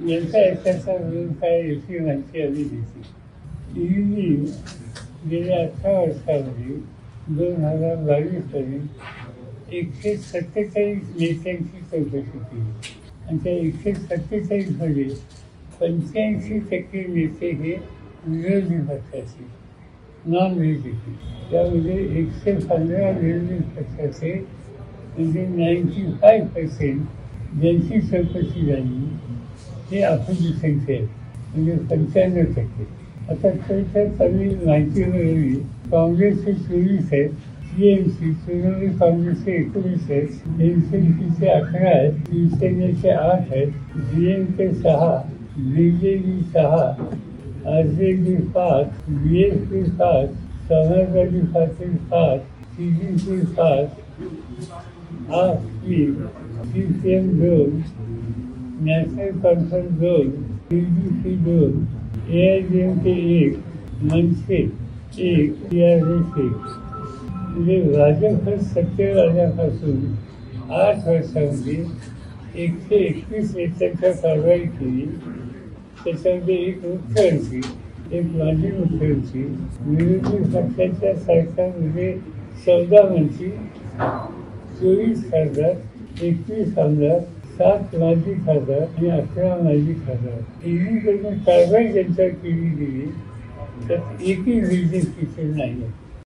यांचा याच्याचा विरोध काय याची माहिती आली देते. ईडीने गेल्या 18 वर्षामध्ये 2022 पर्यंत 147 नेत्यांची चौकशी केली आणि त्या 147 मध्ये 85% नेते हे विरोधी पक्षाचे, नॉन बीजेपी. त्यामध्ये 115 विरोधी पक्षाचे म्हणजे 95% ज्यांची चौकशी झाली हे अपोजिशनचे आहेत, म्हणजे 95%. आता त्याच्या चांगली माहिती मिळवली. काँग्रेसचे 24 आहेत, TMC तृणमूल काँग्रेसचे 19 आहेत, NCPचे 11 आहेत, शिवसेनेचे 8 आहेत, DMK 6, BJP 6, RJD 5, BSP 5, समाजवादी पार्टी 5, TDP 5, आप 3, CPM 2, national conference 2, PDP 2, AIADMK 1, मनसे 1, TRS 1. म्हणजे भाजप सत्तेवर आल्यापासून 8 वर्षामध्ये 121 नेत्यांच्या कारवाई केली. त्याच्यामध्ये एक मुख्यमंत्री, एक माजी मुख्यमंत्री, विरोधी पक्षाच्या सरकारमध्ये 14 मंत्री, 24 खासदार, 21 आमदार, 7 माजी खासदार आणि 11 माजी खासदार. ईडीकडून कारवाई ज्यांच्यावर केली गेली त्यात एकही बीजेपीचे नाही.